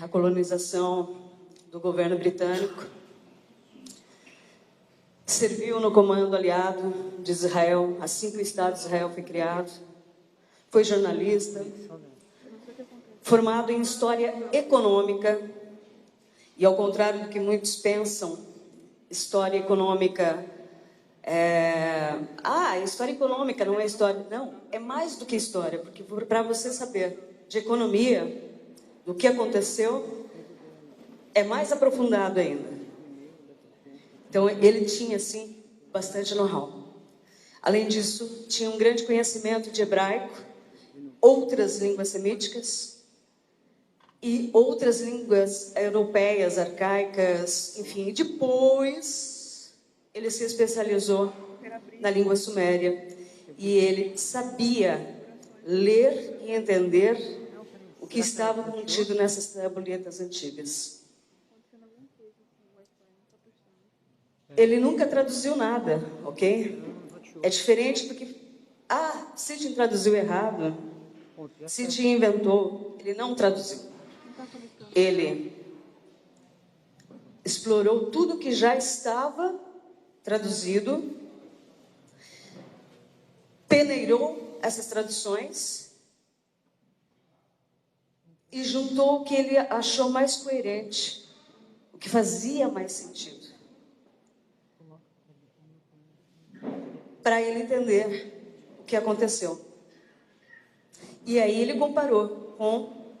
A colonização do governo britânico, serviu no comando aliado de Israel, assim que o Estado de Israel foi criado, foi jornalista, formado em História Econômica, e ao contrário do que muitos pensam, História Econômica História Econômica não é história. Não, é mais do que história, porque para você saber de economia, do que aconteceu, é mais aprofundado ainda. Então, ele tinha, assim, bastante know-how. Além disso, tinha um grande conhecimento de hebraico, outras línguas semíticas e outras línguas europeias, arcaicas, enfim. Depois, ele se especializou na língua suméria e ele sabia ler e entender o que estava contido nessas tabuletas antigas. Ele nunca traduziu nada, ok? É diferente do que... Sitchin traduziu errado. Sitchin inventou. Ele não traduziu. Ele explorou tudo que já estava traduzido, peneirou essas traduções e juntou o que ele achou mais coerente, o que fazia mais sentido, para ele entender o que aconteceu. E aí ele comparou com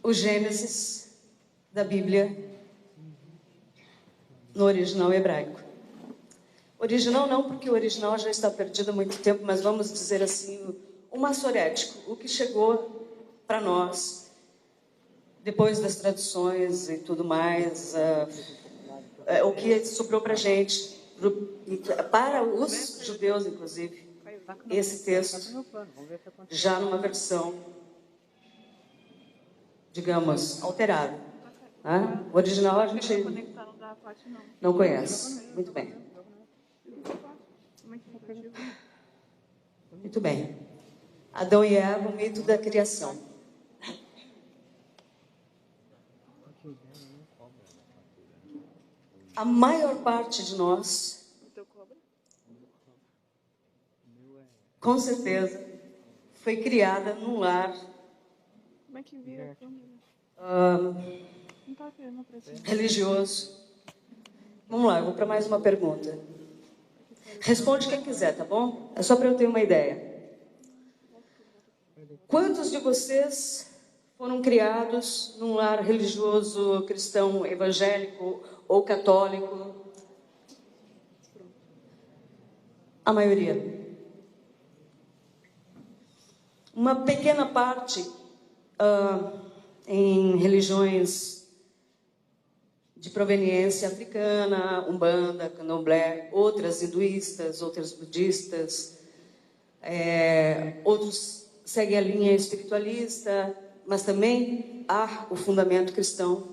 o Gênesis da Bíblia no original hebraico. Original não, porque o original já está perdido há muito tempo, mas vamos dizer assim, o massorético, o que chegou para nós depois das traduções e tudo mais, o que sobrou para a gente, para os judeus, inclusive, esse texto, já numa versão, digamos, alterada. O original a gente não conhece. Muito bem. Muito bem. Adão e Eva, o mito da criação. A maior parte de nós, com certeza, foi criada num lar religioso. Vamos lá, eu vou para mais uma pergunta. Responde quem quiser, tá bom? É só para eu ter uma ideia. Quantos de vocês foram criados num lar religioso, cristão, evangélico ou católico? A maioria. Uma pequena parte em religiões de proveniência africana, umbanda, candomblé, outras hinduístas, outras budistas, outros seguem a linha espiritualista, mas também há o fundamento cristão.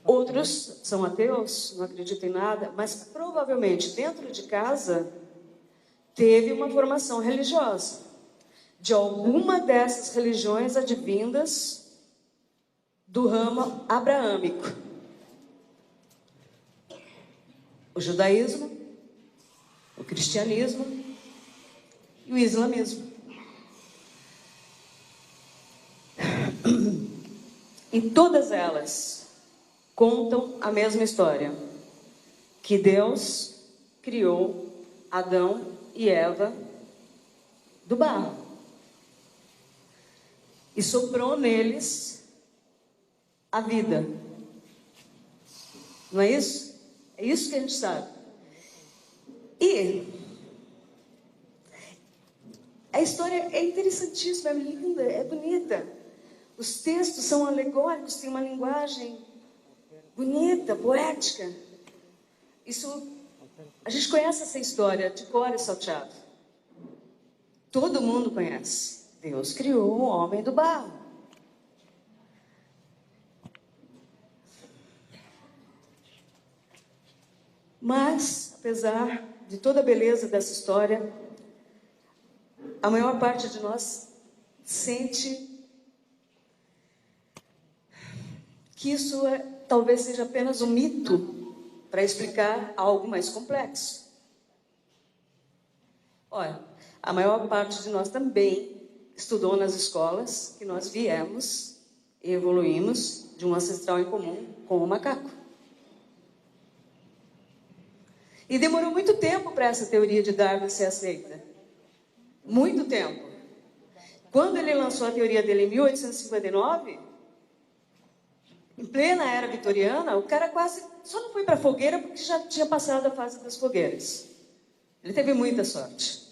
Outros são ateus, não acreditam em nada, mas provavelmente dentro de casa teve uma formação religiosa, de alguma dessas religiões advindas do ramo abraâmico. O judaísmo, o cristianismo e o islamismo. E todas elas contam a mesma história, que Deus criou Adão e Eva do barro e soprou neles a vida. Não é isso? É isso que a gente sabe. E a história é interessantíssima, é linda, é bonita. Os textos são alegóricos, têm uma linguagem bonita, poética. Isso, a gente conhece essa história de cor e salteado. Todo mundo conhece. Deus criou o homem do barro. Mas, apesar de toda a beleza dessa história, a maior parte de nós sente que isso talvez seja apenas um mito para explicar algo mais complexo. Olha, a maior parte de nós também estudou nas escolas que nós viemos e evoluímos de um ancestral em comum com o macaco. E demorou muito tempo para essa teoria de Darwin ser aceita. Muito tempo. Quando ele lançou a teoria dele em 1859, em plena era vitoriana, o cara quase só não foi para a fogueira porque já tinha passado a fase das fogueiras. Ele teve muita sorte.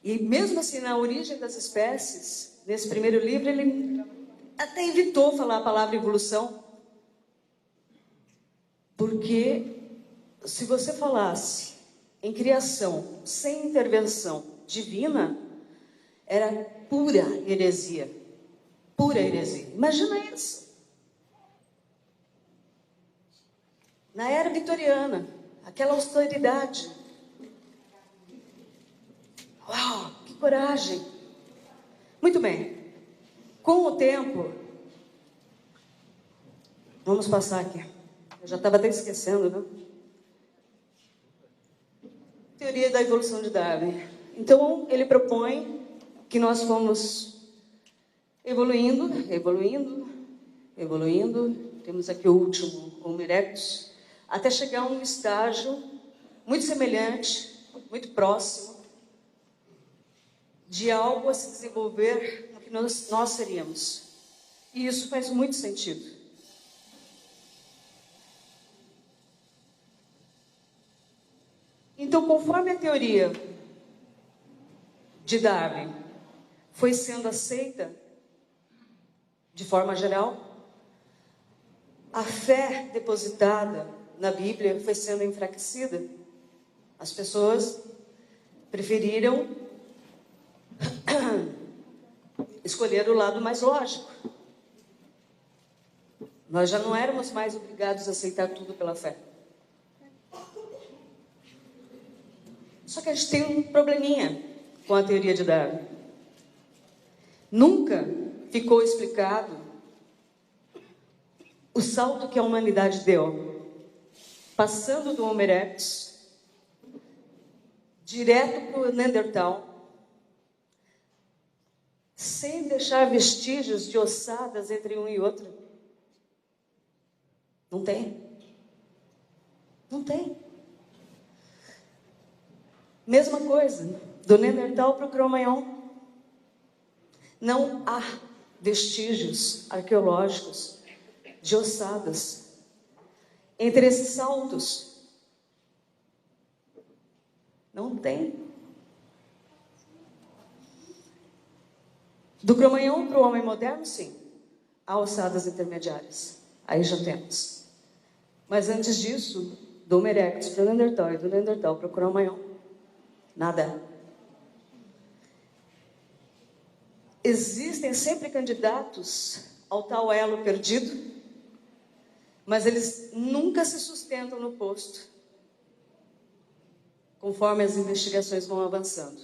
E mesmo assim, na origem das espécies, nesse primeiro livro, ele até evitou falar a palavra evolução. Porque se você falasse em criação sem intervenção divina, era pura heresia. Pura heresia. Imagina isso. Na era vitoriana, aquela austeridade. Uau, que coragem! Muito bem. Com o tempo, vamos passar aqui. Eu já estava até esquecendo, né? Teoria da evolução de Darwin. Então, ele propõe que nós fomos evoluindo. Temos aqui o último, Homo erectus, até chegar a um estágio muito semelhante, muito próximo, de algo a se desenvolver no que nós seríamos. E isso faz muito sentido. Então, conforme a teoria de Darwin foi sendo aceita de forma geral, a fé depositada na Bíblia foi sendo enfraquecida. As pessoas preferiram escolher o lado mais lógico. Nós já não éramos mais obrigados a aceitar tudo pela fé. Só que a gente tem um probleminha com a teoria de Darwin. Nunca ficou explicado o salto que a humanidade deu, passando do Homo erectus direto para o Neandertal, sem deixar vestígios de ossadas entre um e outro. Não tem. Não tem. Mesma coisa, do Neandertal para o Cro-Magnon. Não há vestígios arqueológicos de ossadas entre esses saltos. Não tem. Do Cro-Magnon para o homem moderno, sim. Há ossadas intermediárias. Aí já temos. Mas antes disso, do Homo erectus para o Neandertal e do Neandertal para o Cro-Magnon, nada. Existem sempre candidatos ao tal elo perdido, mas eles nunca se sustentam no posto, conforme as investigações vão avançando.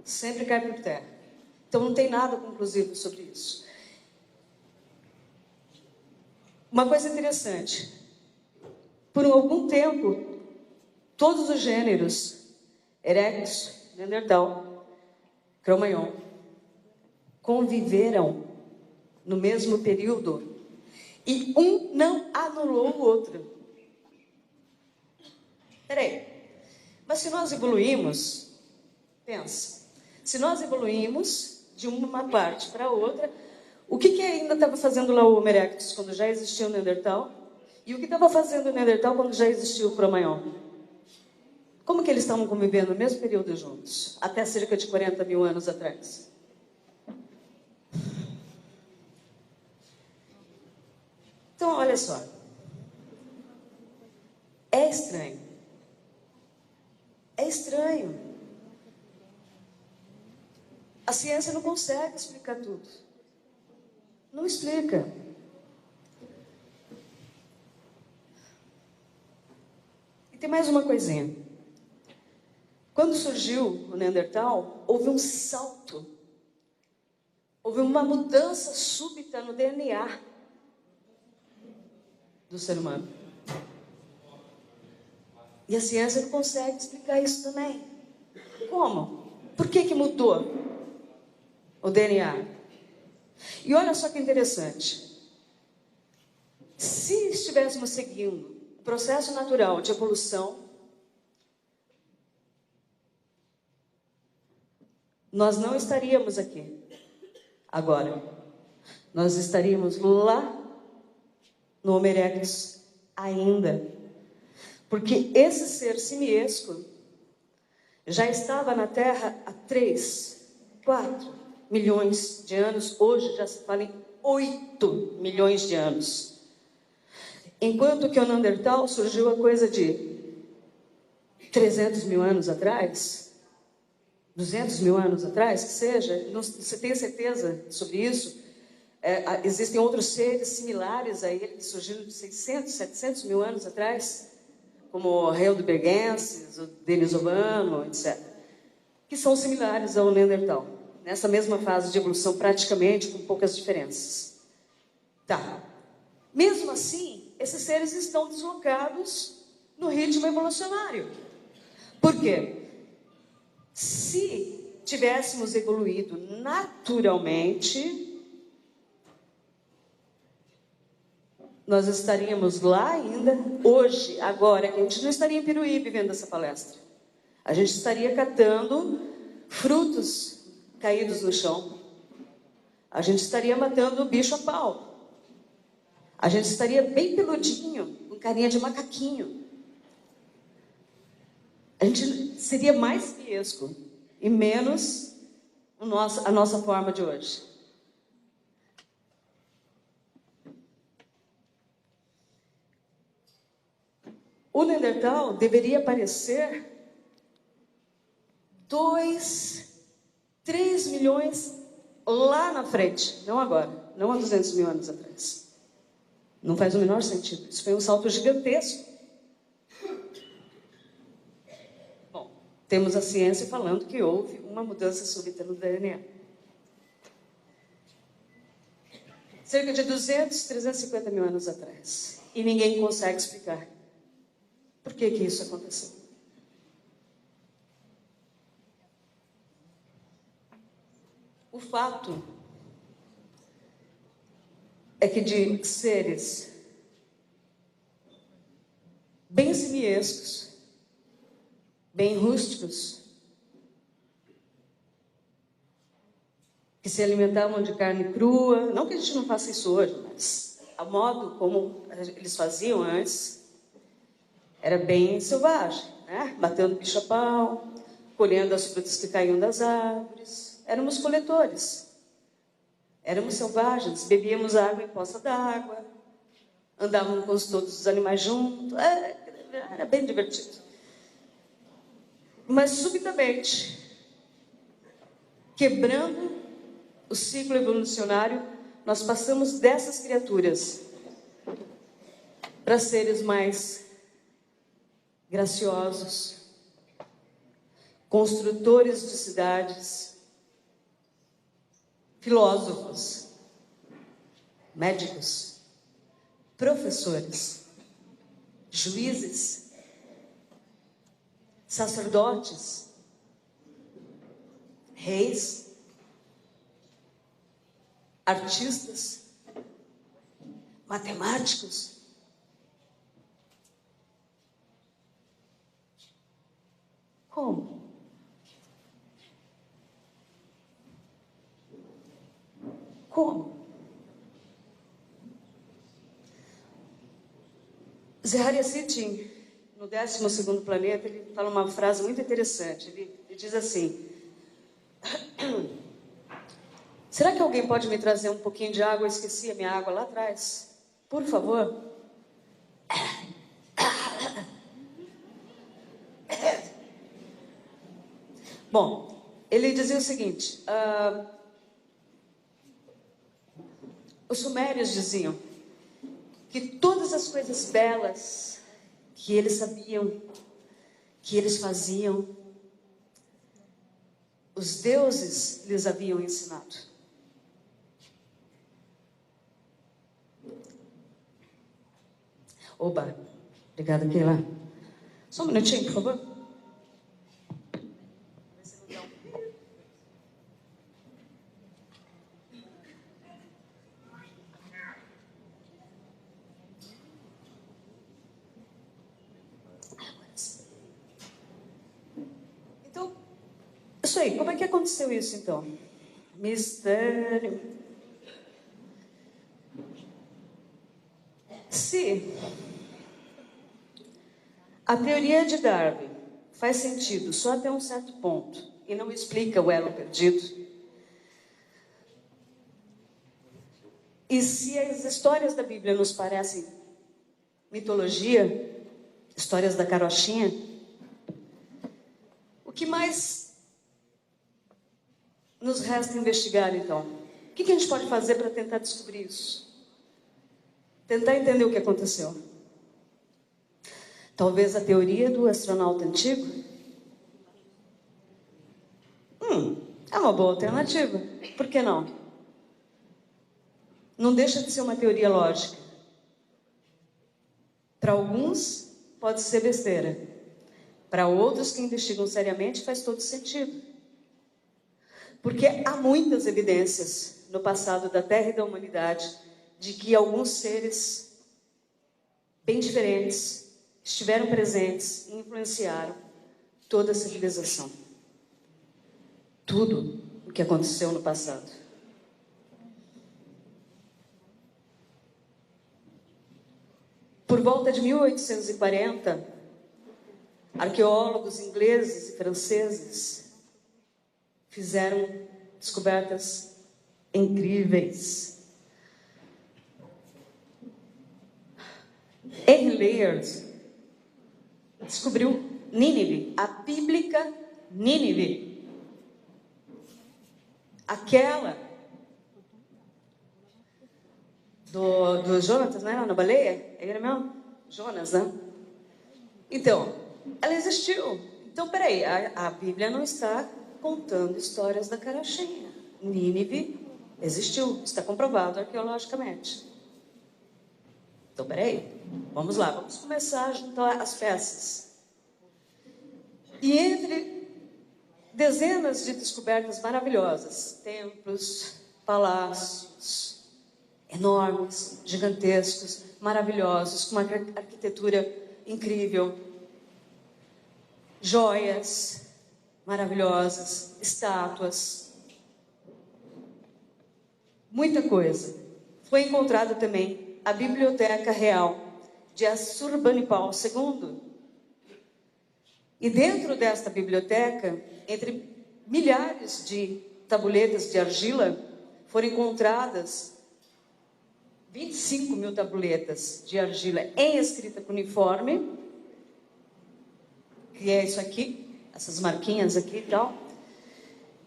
Sempre cai por terra. Então não tem nada conclusivo sobre isso. Uma coisa interessante. Por algum tempo, todos os gêneros, Erectus, Neandertal, Cro-Magnon, conviveram no mesmo período e um não anulou o outro. Peraí, mas se nós evoluímos, pensa, se nós evoluímos de uma parte para outra, o que ainda estava fazendo lá o Homo erectus quando já existia o Neandertal? E o que estava fazendo o Neandertal quando já existia o Cro-Magnon? Como que eles estavam convivendo no mesmo período juntos? Até cerca de 40 mil anos atrás. Então, olha só. É estranho. É estranho. A ciência não consegue explicar tudo. Não explica. E tem mais uma coisinha. Quando surgiu o Neandertal, houve um salto Houve uma mudança súbita no DNA do ser humano. E a ciência não consegue explicar isso também. Como? Por que mudou o DNA? E olha só que interessante. Se estivéssemos seguindo o processo natural de evolução, nós não estaríamos aqui agora. Nós estaríamos lá no Homo erectus ainda. Porque esse ser simiesco já estava na Terra há 3, 4 milhões de anos. Hoje já se fala em 8 milhões de anos. Enquanto que o Neandertal surgiu a coisa de 300 mil anos atrás, 200 mil anos atrás, que seja, você tem certeza sobre isso? Existem outros seres similares a ele que surgiram de 600, 700 mil anos atrás, como o Heidelbergensis, o denisovano, etc., que são similares ao Neandertal, nessa mesma fase de evolução, praticamente, com poucas diferenças. Tá. Mesmo assim, esses seres estão deslocados no ritmo evolucionário. Por quê? Se tivéssemos evoluído naturalmente, nós estaríamos lá ainda, hoje, agora, que a gente não estaria em Piruíbe vendo essa palestra. A gente estaria catando frutos caídos no chão. A gente estaria matando o bicho a pau. A gente estaria bem peludinho, com carinha de macaquinho. A gente seria mais fiesco e menos a nossa forma de hoje. O Neandertal deveria aparecer 2, 3 milhões lá na frente, não agora, não há 200 mil anos atrás. Não faz o menor sentido. Isso foi um salto gigantesco. Bom, temos a ciência falando que houve uma mudança súbita no DNA. Cerca de 200, 350 mil anos atrás. E ninguém consegue explicar por que isso aconteceu. O fato é que de seres bem simiescos, bem rústicos, que se alimentavam de carne crua, não que a gente não faça isso hoje, mas a modo como eles faziam antes era bem selvagem, né? Batendo bicho a pau, colhendo as frutas que caíam das árvores. Éramos coletores. Éramos selvagens, bebíamos água em poça d'água, andávamos com todos os animais juntos, era bem divertido. Mas, subitamente, quebrando o ciclo evolucionário, nós passamos dessas criaturas para seres mais graciosos, construtores de cidades, filósofos, médicos, professores, juízes, sacerdotes, reis, artistas, matemáticos. Como? Como? Zeharia Sitchin, no 12º planeta, ele fala uma frase muito interessante. Ele diz assim: será que alguém pode me trazer um pouquinho de água? Eu esqueci a minha água lá atrás. Por favor. Bom, ele dizia o seguinte: os sumérios diziam que todas as coisas belas que eles sabiam, que eles faziam, os deuses lhes haviam ensinado. Oba. Obrigada, Keila. Só um minutinho, por favor. Então, isso aí. Como é que aconteceu isso, então? Mistério. Se a teoria de Darwin faz sentido só até um certo ponto e não explica o elo perdido, e se as histórias da Bíblia nos parecem mitologia, histórias da carochinha, o que mais nos resta investigar, então? O que a gente pode fazer para tentar descobrir isso? Tentar entender o que aconteceu. Talvez a teoria do astronauta antigo? É uma boa alternativa. Por que não? Não deixa de ser uma teoria lógica. Para alguns, pode ser besteira. Para outros que investigam seriamente, faz todo sentido. Porque há muitas evidências no passado da Terra e da humanidade de que alguns seres bem diferentes estiveram presentes e influenciaram toda a civilização. Tudo o que aconteceu no passado. Por volta de 1840, arqueólogos ingleses e franceses fizeram descobertas incríveis. Henry Layard descobriu Nínive, a bíblica Nínive. Aquela do Jonas, né? Na baleia? É ele mesmo? Jonas, né? Então, ela existiu. Então, peraí, a Bíblia não está contando histórias da carochinha. Nínive existiu, está comprovado arqueologicamente. Então, peraí, vamos lá, vamos começar a juntar as peças. E entre dezenas de descobertas maravilhosas, templos, palácios, enormes, gigantescos, maravilhosos, com uma arquitetura incrível, joias maravilhosas, estátuas, muita coisa. Foi encontrada também a Biblioteca Real de Assurbanipal II. E dentro desta biblioteca, entre milhares de tabuletas de argila, foram encontradas 25 mil tabuletas de argila em escrita cuneiforme, que é isso aqui, essas marquinhas aqui e tal.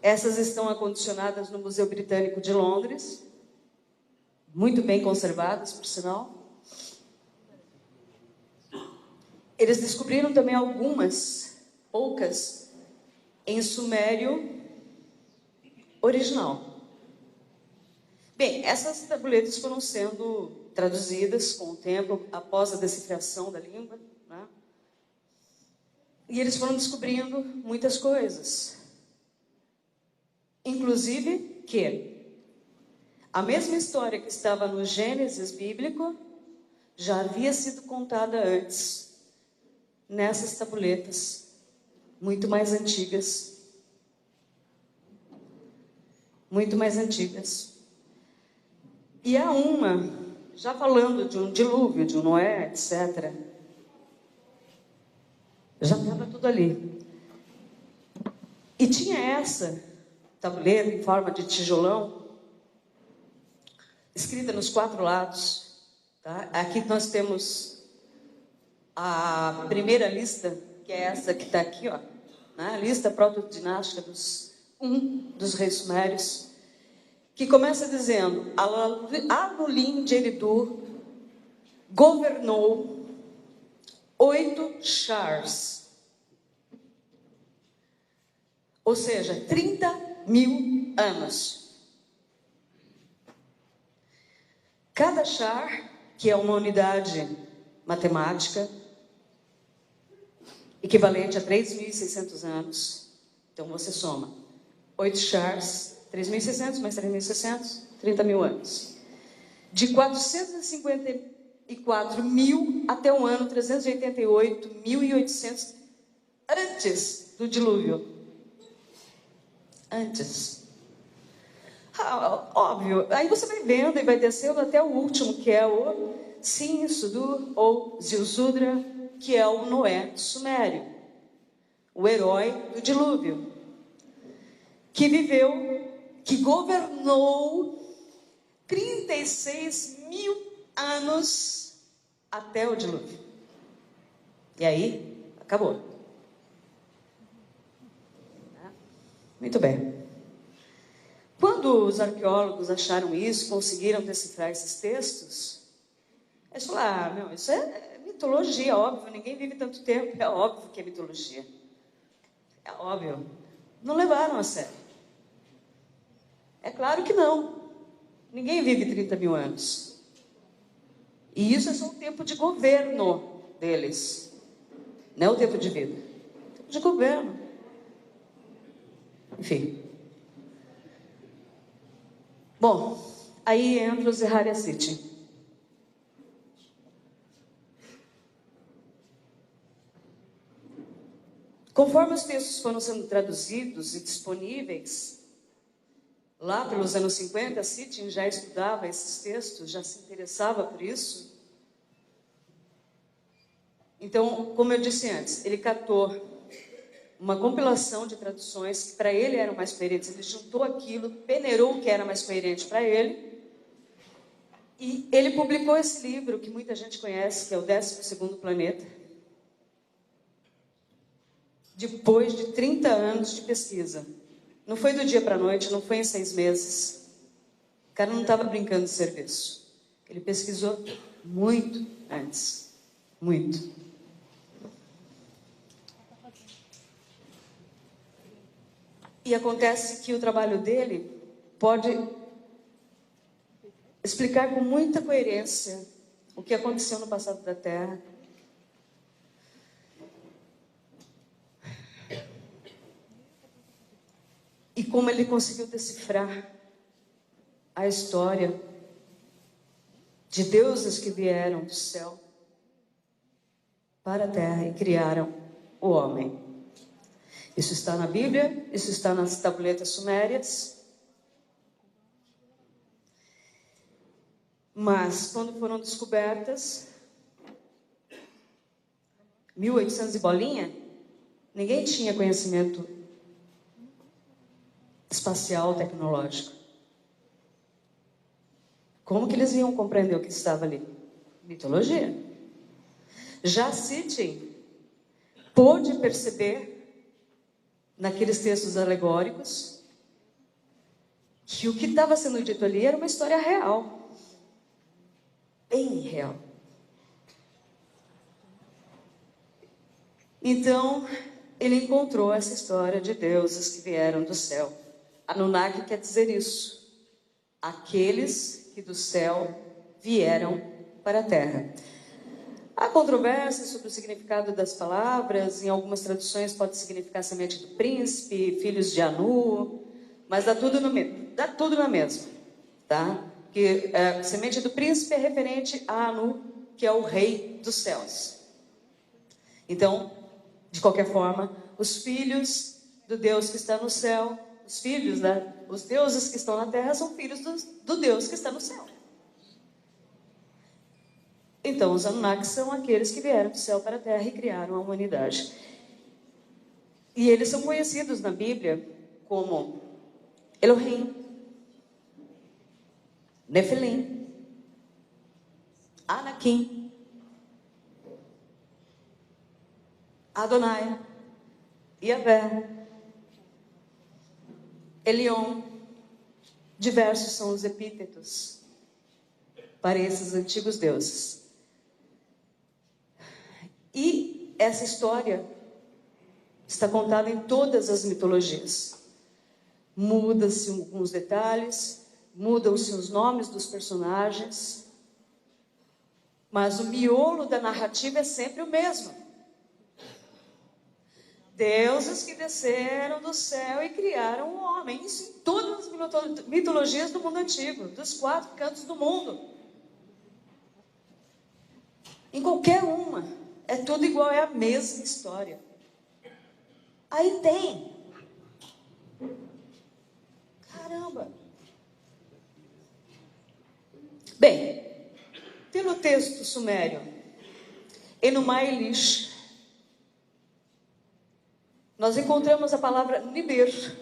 Essas estão acondicionadas no Museu Britânico de Londres, muito bem conservadas, por sinal. Eles descobriram também algumas, poucas, em sumério original. Bem, essas tabuletas foram sendo traduzidas com o tempo, após a decifração da língua, né? E eles foram descobrindo muitas coisas. Inclusive que a mesma história que estava no Gênesis bíblico já havia sido contada antes nessas tabuletas muito mais antigas. Muito mais antigas. E há uma, já falando de um dilúvio, de um Noé, etc. Já estava tudo ali. E tinha essa tabuleta em forma de tijolão, escrita nos 4 lados. Tá? Aqui nós temos a primeira lista, que é essa que está aqui, ó, né? A lista protodinástica dos reis sumérios, que começa dizendo: Anulim de Eridu governou 8 Shars, ou seja, 30.000 anos. Cada Shar, que é uma unidade matemática, equivalente a 3.600 anos. Então você soma 8 chars, 3.600 mais 3.600, 30 mil anos. De 454 mil até o ano 388.800 antes do dilúvio. Antes. Óbvio. Aí você vai vendo e vai descendo até o último, que é o Sin Sudur ou Ziusudra, que é o Noé sumério, o herói do dilúvio, que viveu, que governou 36 mil anos até o dilúvio. E aí, acabou. Muito bem. Quando os arqueólogos acharam isso, conseguiram decifrar esses textos, eles falaram, meu, isso é mitologia, óbvio, ninguém vive tanto tempo, é óbvio que é mitologia. É óbvio. Não levaram a sério. É claro que não. Ninguém vive 30 mil anos. E isso é só o tempo de governo deles. Não é o tempo de vida. É o tempo de governo. Enfim. Bom, aí entra o Zeharia Sitchin. Conforme os textos foram sendo traduzidos e disponíveis, lá pelos anos 50, Sitchin já estudava esses textos, já se interessava por isso. Então, como eu disse antes, ele catou uma compilação de traduções que para ele eram mais coerentes. Ele juntou aquilo, peneirou o que era mais coerente para ele. E ele publicou esse livro que muita gente conhece, que é o 12º Planeta. Depois de 30 anos de pesquisa. Não foi do dia para a noite, não foi em 6 meses. O cara não estava brincando de serviço. Ele pesquisou muito antes. Muito. E acontece que o trabalho dele pode explicar com muita coerência o que aconteceu no passado da Terra. E como ele conseguiu decifrar a história de deuses que vieram do céu para a Terra e criaram o homem. Isso está na Bíblia, isso está nas tabuletas sumérias. Mas, quando foram descobertas, 1800 e bolinha, ninguém tinha conhecimento espacial, tecnológico. Como que eles iam compreender o que estava ali? Mitologia. Já Sitchin pôde perceber, naqueles textos alegóricos, que o que estava sendo dito ali era uma história real. Bem real. Então, ele encontrou essa história de deuses que vieram do céu. Anunnaki quer dizer isso. Aqueles que do céu vieram para a terra. Há controvérsia sobre o significado das palavras. Em algumas traduções pode significar semente do príncipe, filhos de Anu, mas dá tudo na mesma, tá? Que a semente do príncipe é referente a Anu, que é o rei dos céus. Então, de qualquer forma, os filhos do Deus que está no céu, os deuses que estão na terra são filhos do Deus que está no céu. Então, os Anunnaki são aqueles que vieram do céu para a terra e criaram a humanidade. E eles são conhecidos na Bíblia como Elohim, Nefilim, Anakim, Adonai, Yahvé, Elion. Diversos são os epítetos para esses antigos deuses. E essa história está contada em todas as mitologias. Muda-se alguns detalhes, mudam-se os nomes dos personagens, Mas o miolo da narrativa é sempre o mesmo. Deuses que desceram do céu e criaram o homem. Isso em todas as mitologias do mundo antigo, dos 4 cantos do mundo. Em qualquer uma, é tudo igual, é a mesma história. Aí tem. Caramba! Bem, pelo texto sumério, Enuma Elish, nós encontramos a palavra Nibir,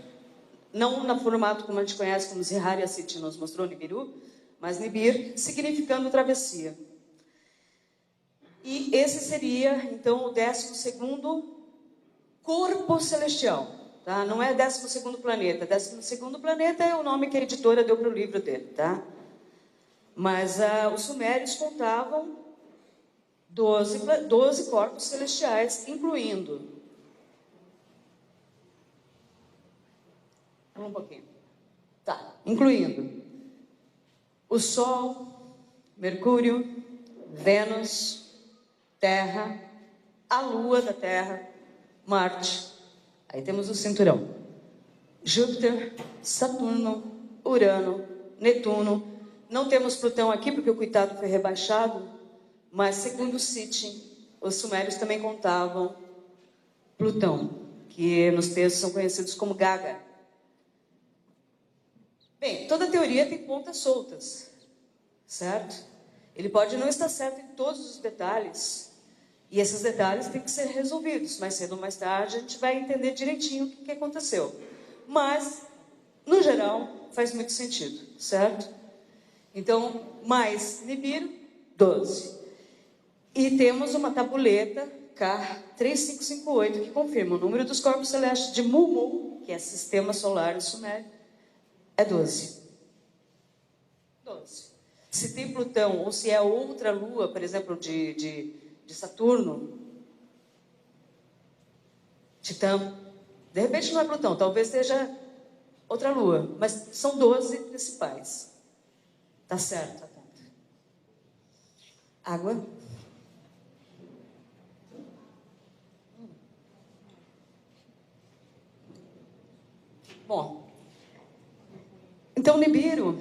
não no formato como a gente conhece, como Zihar Yassiti nos mostrou, Nibiru, mas Nibir, significando travessia. E esse seria, então, o 12º corpo celestial. Tá? Não é 12º planeta. 12º planeta é o nome que a editora deu para o livro dele. Tá? Mas os sumérios contavam 12 corpos celestiais, incluindo... Um pouquinho. Tá. Incluindo o Sol, Mercúrio, Vênus, Terra, a Lua da Terra, Marte. Aí temos o cinturão. Júpiter, Saturno, Urano, Netuno. Não temos Plutão aqui porque o coitado foi rebaixado, mas segundo Sitchin, os sumérios também contavam Plutão, que nos textos são conhecidos como Gaga. Bem, toda teoria tem pontas soltas, certo? Ele pode não estar certo em todos os detalhes, e esses detalhes têm que ser resolvidos. Mais cedo ou mais tarde a gente vai entender direitinho o que aconteceu. Mas, no geral, faz muito sentido, certo? Então, mais Nibiru, 12. E temos uma tabuleta, K3558, que confirma o número dos corpos celestes de Mumu, que é sistema solar sumério, é 12. 12. Se tem Plutão, ou se é outra lua, por exemplo, de Saturno, Titã, de repente não é Plutão, talvez seja outra lua, mas são 12 principais. Tá certo a conta. Água. Bom, então Nibiru,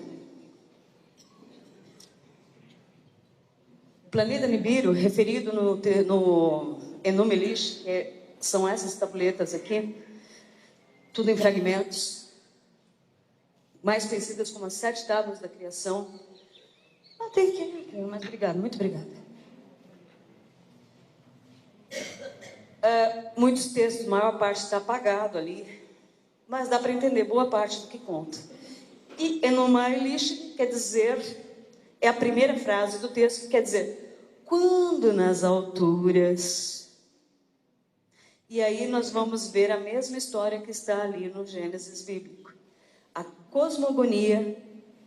o planeta Nibiru, referido no Enuma Elish, são essas tabletas aqui, tudo em fragmentos, mais conhecidas como as 7 tábuas da criação. Tem aqui, mas obrigada, muito obrigada. Muitos textos, a maior parte está apagado ali, mas dá para entender boa parte do que conta. E Enuma Elish quer dizer, é a primeira frase do texto que quer dizer, quando nas alturas. E aí nós vamos ver a mesma história que está ali no Gênesis bíblico. A cosmogonia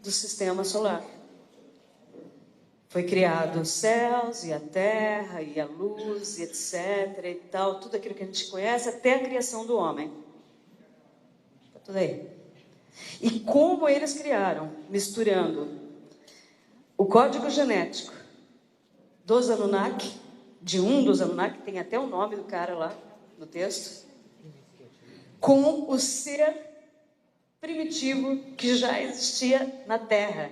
do sistema solar. Foi criado os céus e a terra e a luz e etc e tal, tudo aquilo que a gente conhece até a criação do homem. Tá tudo aí. E como eles criaram, misturando o código genético dos Anunnaki, de um dos Anunnaki, tem até o nome do cara lá no texto, com o ser primitivo que já existia na Terra.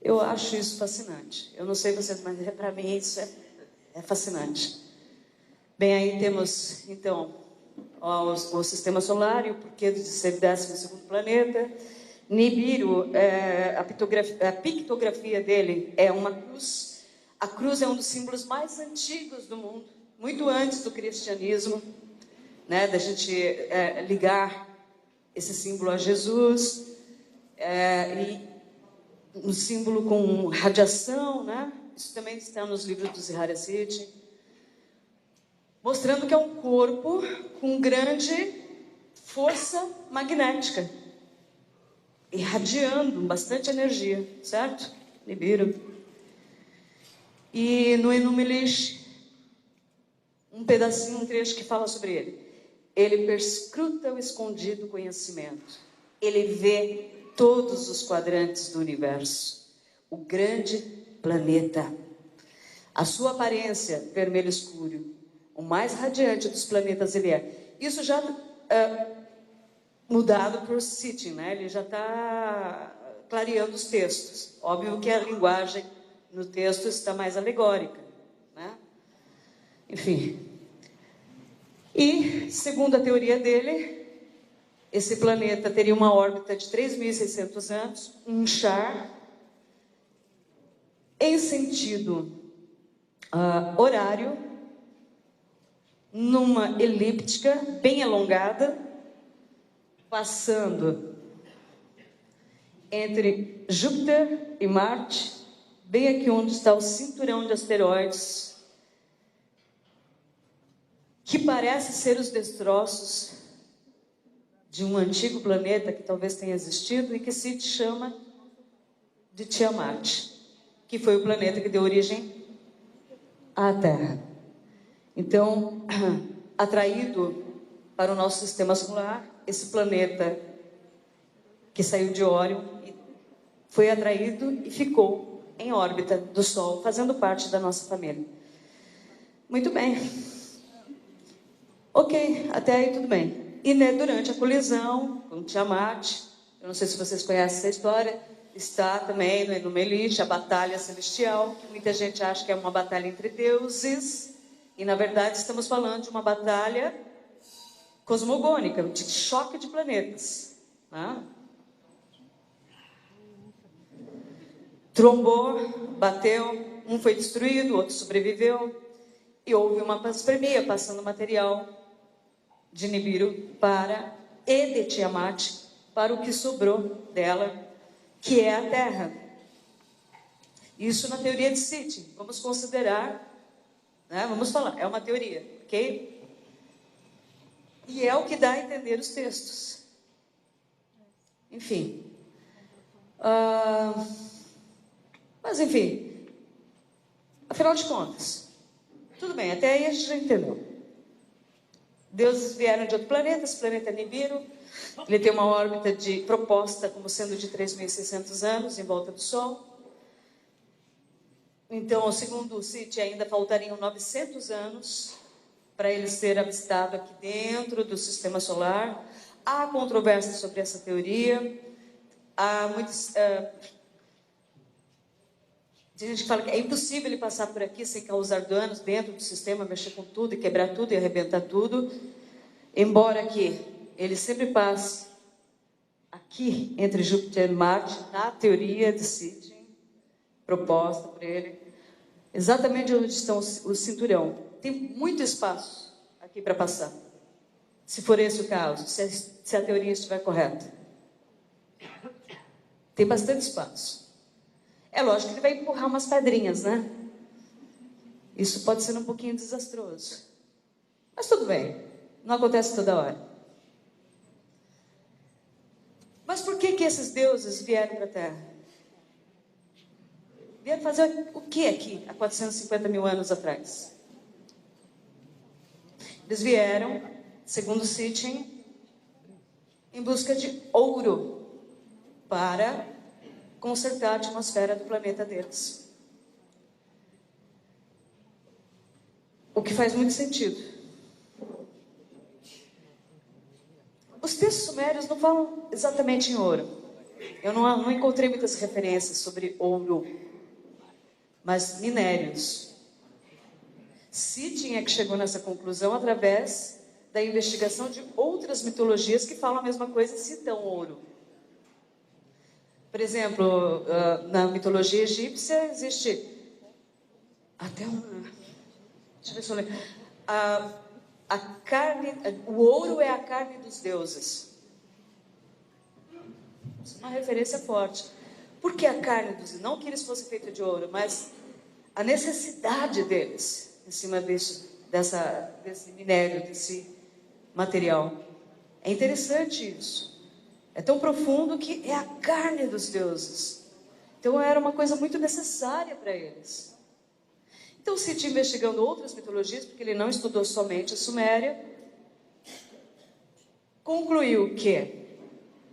Eu acho isso fascinante. Eu não sei vocês, mas para mim isso é fascinante. Bem, aí temos, então, o sistema solar e o porquê de ser 12º planeta. Nibiru, a pictografia dele é uma cruz. A cruz é um dos símbolos mais antigos do mundo, muito antes do cristianismo, né, da gente ligar esse símbolo a Jesus, e um símbolo com radiação, né? Isso também está nos livros do Zihar Yassiti, mostrando que é um corpo com grande força magnética, irradiando bastante energia, certo? Nibiru. E no Enuma Elish, um pedacinho, um trecho que fala sobre ele. Ele perscruta o escondido conhecimento. Ele vê todos os quadrantes do universo. O grande planeta. A sua aparência, vermelho escuro, o mais radiante dos planetas ele é. Isso já mudado por Sitchin, né? Ele já está clareando os textos. Óbvio que a linguagem no texto está mais alegórica, né? Enfim. E, segundo a teoria dele, esse planeta teria uma órbita de 3.600 anos, um char em sentido horário, numa elíptica bem alongada, passando entre Júpiter e Marte, bem aqui onde está o cinturão de asteroides, que parece ser os destroços de um antigo planeta que talvez tenha existido e que se chama de Tiamat, que foi o planeta que deu origem à Terra. Então, atraído para o nosso sistema solar, esse planeta que saiu de Órion foi atraído e ficou em órbita do Sol, fazendo parte da nossa família. Muito bem. Ok, até aí tudo bem. E né, durante a colisão com Tiamat, eu não sei se vocês conhecem essa história, está também no Meliche, a batalha celestial, que muita gente acha que é uma batalha entre deuses, e na verdade estamos falando de uma batalha cosmogônica, de choque de planetas, né? Trombou, bateu, um foi destruído, o outro sobreviveu, e houve uma panspermia, passando material de Nibiru e de Tiamat para o que sobrou dela, que é a Terra. Isso na teoria de Sitchin. Vamos considerar, né? Vamos falar, é uma teoria, ok? E é o que dá a entender os textos. Enfim. Mas enfim, afinal de contas, tudo bem, até aí a gente já entendeu. Deuses vieram de outro planeta, esse planeta é Nibiru. Ele tem uma órbita proposta como sendo de 3.600 anos em volta do Sol. Então, segundo o Sitchin, ainda faltariam 900 anos para ele ser avistado aqui dentro do Sistema Solar. Há controvérsia sobre essa teoria. Há muitos... Tem gente que fala que é impossível ele passar por aqui sem causar danos dentro do sistema, mexer com tudo e quebrar tudo e arrebentar tudo. Embora que ele sempre passe aqui entre Júpiter e Marte, na teoria de Sitchin, proposta por ele, exatamente onde estão o cinturão. Tem muito espaço aqui para passar, se for esse o caso, se a teoria estiver correta. Tem bastante espaço. É lógico que ele vai empurrar umas pedrinhas, né? Isso pode ser um pouquinho desastroso. Mas tudo bem, não acontece toda hora. Mas por que esses deuses vieram para a Terra? Vieram fazer o que aqui, há 450 mil anos atrás? Eles vieram, segundo Sitchin, em busca de ouro para consertar a atmosfera do planeta deles. O que faz muito sentido. Os textos sumérios não falam exatamente em ouro. Eu não encontrei muitas referências sobre ouro, mas minérios. Sitchin é que chegou nessa conclusão através da investigação de outras mitologias que falam a mesma coisa e citam ouro. Por exemplo, na mitologia egípcia existe até deixa eu ver se eu lembro. A carne, o ouro é a carne dos deuses. Isso é uma referência forte. Por que a carne dos deuses? Não que eles fossem feitos de ouro, mas a necessidade deles em cima desse minério, desse material. É interessante isso. É tão profundo que é a carne dos deuses. Então era uma coisa muito necessária para eles. Então Sitchin, investigando outras mitologias, porque ele não estudou somente a Suméria, concluiu que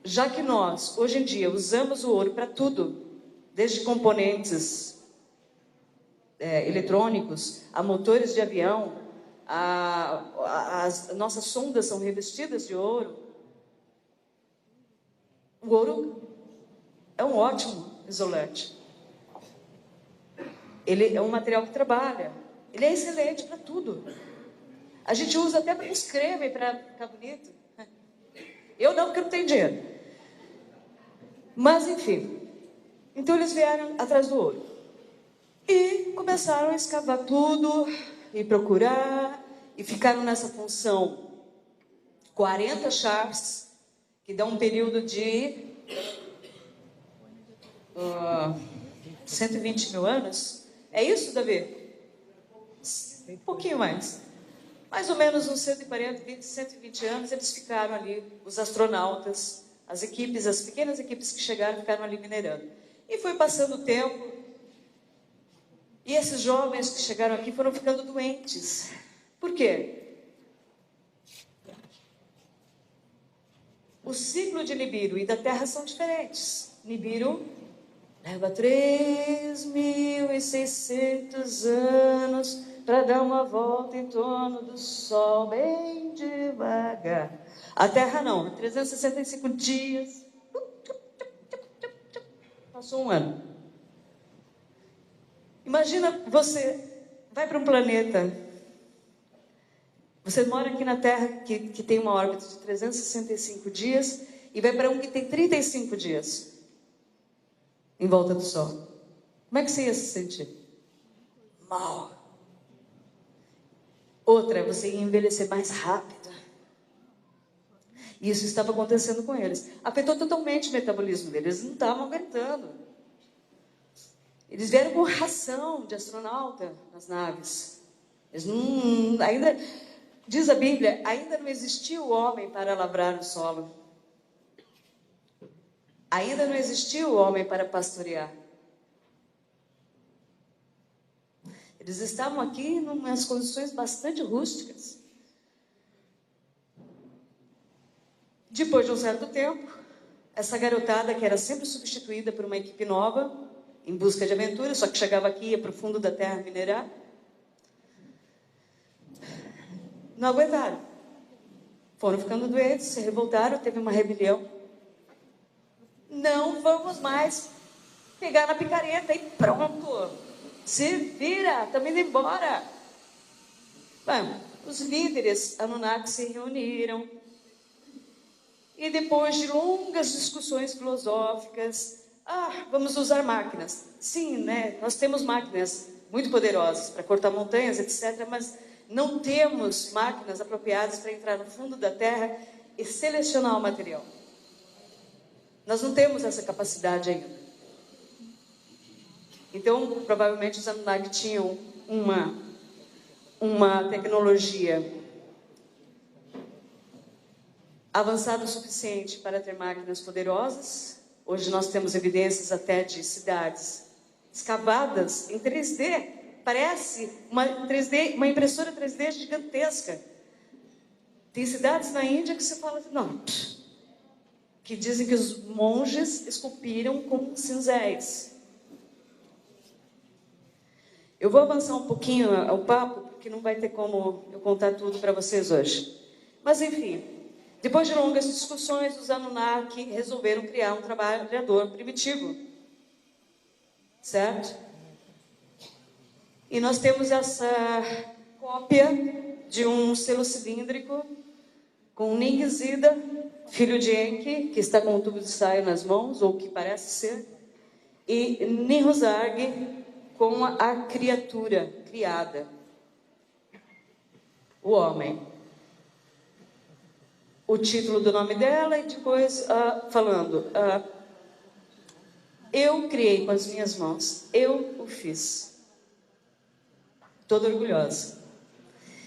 já que nós, hoje em dia, usamos o ouro para tudo, desde componentes eletrônicos, a motores de avião, as nossas sondas são revestidas de ouro. O ouro é um ótimo isolante. Ele é um material que trabalha. Ele é excelente para tudo. A gente usa até para uns creme para ficar bonito. Eu não, porque eu não tenho dinheiro. Mas, enfim. Então, eles vieram atrás do ouro. E começaram a escavar tudo, e procurar, e ficaram nessa função 40 chaves, que dá um período de 120 mil anos. É isso, Davi? Um pouquinho mais. Mais ou menos uns 140, 120 anos, eles ficaram ali, os astronautas, as equipes, as pequenas equipes que chegaram, ficaram ali minerando. E foi passando o tempo, e esses jovens que chegaram aqui foram ficando doentes. Por quê? O ciclo de Nibiru e da Terra são diferentes. Nibiru leva 3.600 anos para dar uma volta em torno do Sol, bem devagar. A Terra não, 365 dias. Passou um ano. Imagina, você vai para um planeta, você mora aqui na Terra, que tem uma órbita de 365 dias, e vai para um que tem 35 dias em volta do Sol. Como é que você ia se sentir? Mal. Outra, você ia envelhecer mais rápido. E isso estava acontecendo com eles. Afetou totalmente o metabolismo deles. Eles não estavam aguentando. Eles vieram com ração de astronauta nas naves. Eles não, ainda, diz a Bíblia, ainda não existia o homem para lavrar o solo. Ainda não existia o homem para pastorear. Eles estavam aqui em umas condições bastante rústicas. Depois de um certo tempo, essa garotada, que era sempre substituída por uma equipe nova, em busca de aventura, só que chegava aqui e ia para o fundo da terra minerar, não aguentaram. Foram ficando doentes, se revoltaram, teve uma rebelião. Não vamos mais pegar na picareta e pronto. Se vira, estamos indo embora. Bom, os líderes Anunnaki se reuniram e depois de longas discussões filosóficas, vamos usar máquinas. Sim, né? Nós temos máquinas muito poderosas para cortar montanhas, etc., mas não temos máquinas apropriadas para entrar no fundo da Terra e selecionar o material. Nós não temos essa capacidade ainda. Então, provavelmente os Anunnaki tinham uma tecnologia avançada o suficiente para ter máquinas poderosas. Hoje nós temos evidências até de cidades escavadas em 3D. Parece uma impressora 3D gigantesca. Tem cidades na Índia que você fala, não, que dizem que os monges esculpiram com cinzéis. Eu vou avançar um pouquinho o papo, porque não vai ter como eu contar tudo para vocês hoje. Mas, enfim, depois de longas discussões, os Anunnaki resolveram criar um trabalhador primitivo. Certo? E nós temos essa cópia de um selo cilíndrico com Ningzida, filho de Enki, que está com um tubo de ensaio nas mãos, ou que parece ser, e Nihuzarg, com a criatura criada, o homem. O título do nome dela e depois falando, eu criei com as minhas mãos, eu o fiz. Toda orgulhosa.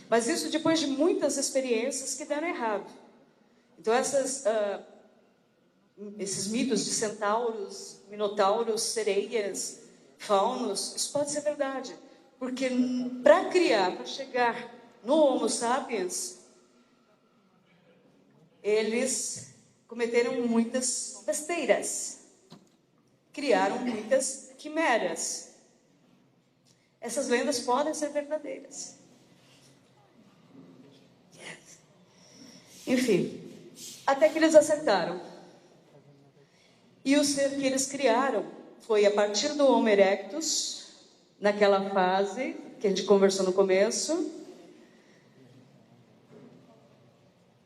Mas isso depois de muitas experiências que deram errado. Então esses mitos de centauros, minotauros, sereias, faunos, isso pode ser verdade. Porque para criar, para chegar no Homo sapiens, eles cometeram muitas besteiras, criaram muitas quimeras. Essas lendas podem ser verdadeiras. Enfim, até que eles acertaram. E o ser que eles criaram foi a partir do Homo erectus, naquela fase que a gente conversou no começo,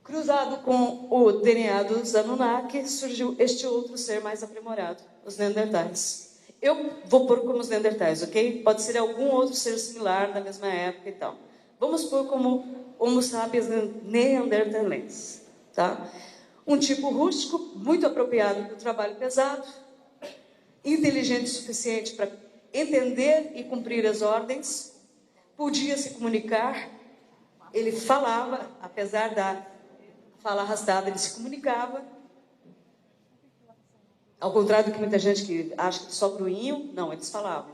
cruzado com o DNA dos Anunnaki, surgiu este outro ser mais aprimorado, os Neandertais. Eu vou pôr como os Neandertais, ok? Pode ser algum outro ser similar da mesma época e tal. Vamos pôr como Homo sapiens neanderthalenses, tá? Um tipo rústico, muito apropriado para o trabalho pesado, inteligente o suficiente para entender e cumprir as ordens, podia se comunicar, ele falava, apesar da fala arrastada, ele se comunicava. Ao contrário do que muita gente que acha que só gruinho, não, eles falavam.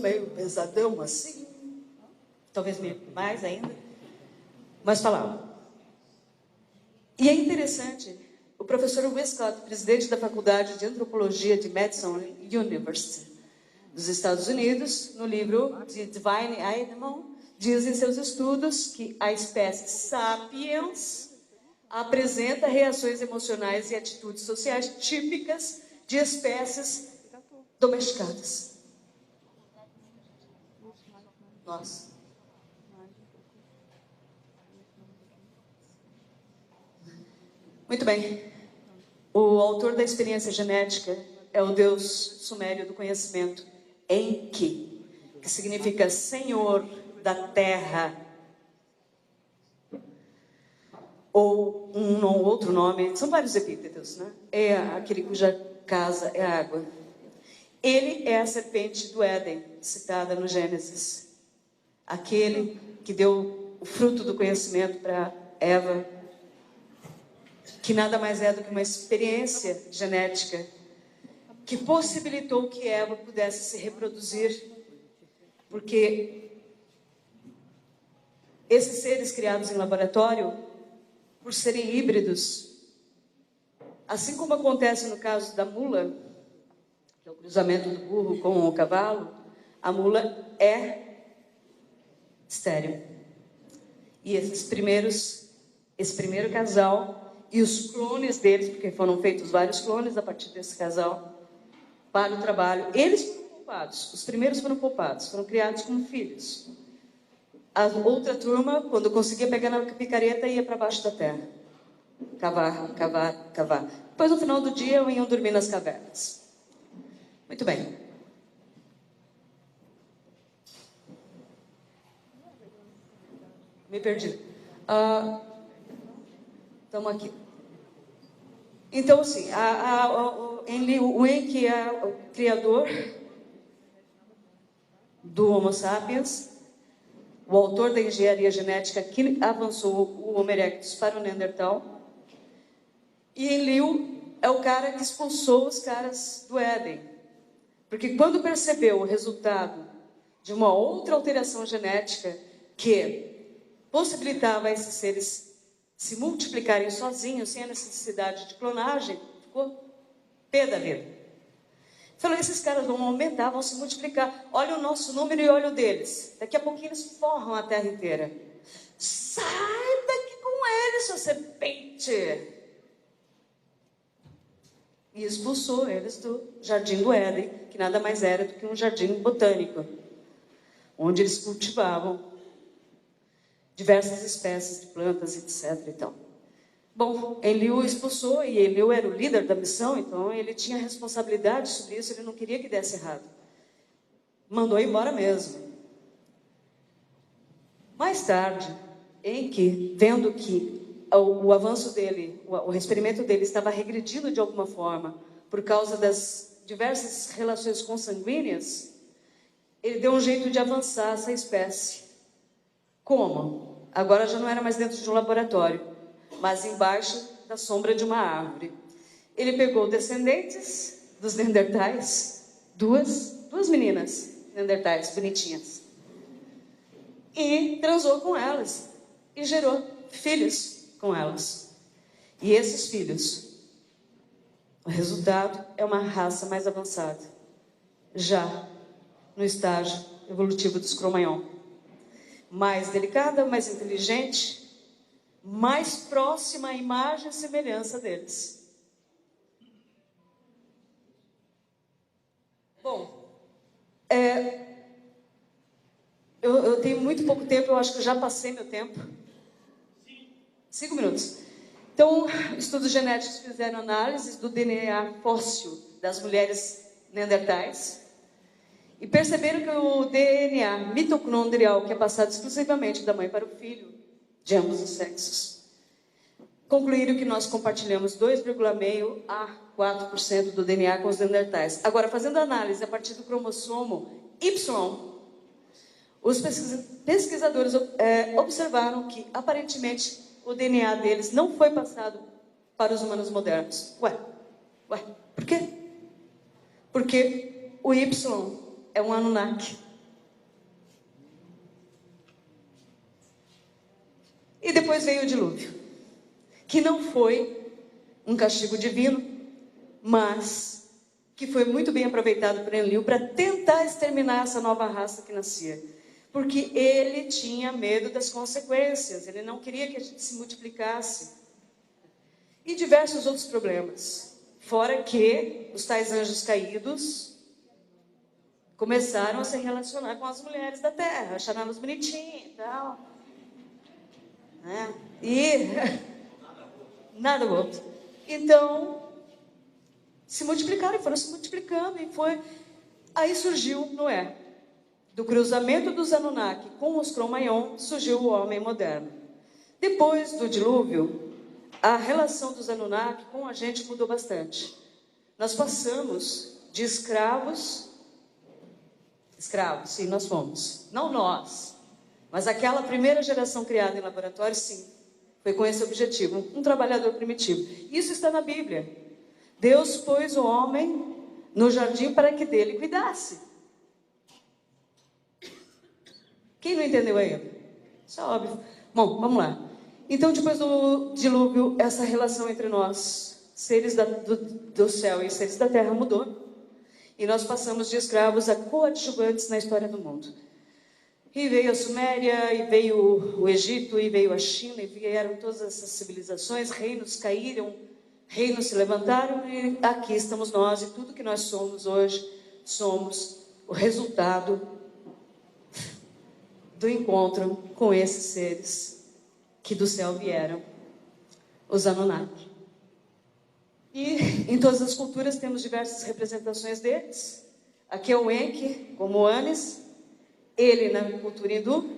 Meio pesadão assim, talvez mais ainda, mas falavam. E é interessante, o professor Westcott, presidente da Faculdade de Antropologia de Madison University dos Estados Unidos, no livro The Divine Animal, diz em seus estudos que a espécie Sapiens apresenta reações emocionais e atitudes sociais típicas de espécies domesticadas. Nossa. Muito bem. O autor da experiência genética é o deus sumério do conhecimento, Enki, que significa Senhor da Terra. Ou um outro nome, são vários epítetos, né? É aquele cuja casa é a água. Ele é a serpente do Éden, citada no Gênesis. Aquele que deu o fruto do conhecimento para Eva, que nada mais é do que uma experiência genética que possibilitou que Eva pudesse se reproduzir, porque esses seres criados em laboratório, por serem híbridos, assim como acontece no caso da mula, que é o cruzamento do burro com o cavalo, a mula é estéril. E esse primeiro casal e os clones deles, porque foram feitos vários clones a partir desse casal, para o trabalho, eles foram poupados, os primeiros foram poupados, foram criados como filhos. A outra turma, quando conseguia pegar na picareta, ia para baixo da terra. Cavar, cavar, cavar. Depois, no final do dia, iam dormir nas cavernas. Muito bem. Me perdi. Estamos aqui. Então, assim, o Enki é o criador do Homo sapiens, o autor da engenharia genética que avançou o Homo erectus para o Neandertal. E Enlil é o cara que expulsou os caras do Éden. Porque quando percebeu o resultado de uma outra alteração genética que possibilitava esses seres se multiplicarem sozinhos, sem a necessidade de clonagem, ficou pé da vida. Falou, esses caras vão aumentar, vão se multiplicar. Olha o nosso número e olha o deles. Daqui a pouquinho eles forram a terra inteira. Sai daqui com eles, sua serpente! E expulsou eles do Jardim do Éden, que nada mais era do que um jardim botânico, onde eles cultivavam diversas espécies de plantas, etc. Então, bom, Enlil expulsou, e Enlil era o líder da missão, então ele tinha responsabilidade sobre isso, ele não queria que desse errado. Mandou embora mesmo. Mais tarde, Enki, vendo que o avanço dele, o experimento dele estava regredindo de alguma forma, por causa das diversas relações consanguíneas, ele deu um jeito de avançar essa espécie. Como? Agora já não era mais dentro de um laboratório, mas embaixo da sombra de uma árvore. Ele pegou descendentes dos Neandertais, duas meninas Neandertais bonitinhas, e transou com elas, e gerou filhos com elas. E esses filhos, o resultado é uma raça mais avançada, já no estágio evolutivo dos Cro-Magnon. Mais delicada, mais inteligente, mais próxima à imagem e semelhança deles. Bom, eu tenho muito pouco tempo, eu acho que eu já passei meu tempo. 5 minutos. Então, estudos genéticos fizeram análises do DNA fóssil das mulheres neandertais e perceberam que o DNA mitocondrial, que é passado exclusivamente da mãe para o filho, de ambos os sexos, concluíram que nós compartilhamos 2,5% a 4% do DNA com os neandertais. Agora, fazendo análise a partir do cromossomo Y, os pesquisadores observaram que, aparentemente, o DNA deles não foi passado para os humanos modernos. Ué, por quê? Porque o Y é um Anunnaki. E depois veio o dilúvio, que não foi um castigo divino, mas que foi muito bem aproveitado por Enlil para tentar exterminar essa nova raça que nascia. Porque ele tinha medo das consequências, ele não queria que a gente se multiplicasse. E diversos outros problemas. Fora que os tais anjos caídos começaram a se relacionar com as mulheres da terra, achando elas bonitinhas e tal. E nada bom. Então, se multiplicaram e foram se multiplicando. Aí surgiu Noé. Do cruzamento dos Anunnaki com os Cro-Magnon, surgiu o homem moderno. Depois do dilúvio, a relação dos Anunnaki com a gente mudou bastante. Nós passamos de escravos, sim, nós fomos. Não nós, mas aquela primeira geração criada em laboratório, sim. Foi com esse objetivo, um trabalhador primitivo. Isso está na Bíblia. Deus pôs o homem no jardim para que dele cuidasse. Quem não entendeu ainda? Isso é óbvio. Bom, vamos lá. Então, depois do dilúvio, essa relação entre nós, seres do céu e seres da terra, mudou. E nós passamos de escravos a coadjuvantes na história do mundo. E veio a Suméria, e veio o Egito, e veio a China, e vieram todas essas civilizações, reinos caíram, reinos se levantaram, e aqui estamos nós, e tudo que nós somos hoje, somos o resultado do encontro com esses seres que do céu vieram, os Anunnaki. E em todas as culturas temos diversas representações deles. Aqui é o Enki, como o Anis, ele na cultura hindu.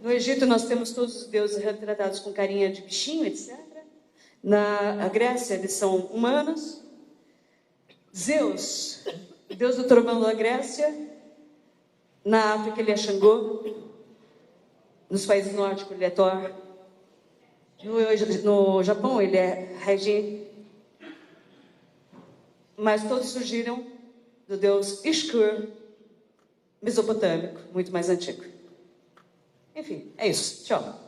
No Egito nós temos todos os deuses retratados com carinha de bichinho, etc. Na Grécia eles são humanos. Zeus, deus do trovão da Grécia. Na África ele é Xangô, nos países nórdicos ele é Thor, no Japão ele é Raiji, mas todos surgiram do deus Ishkur, mesopotâmico, muito mais antigo. Enfim, é isso. Tchau.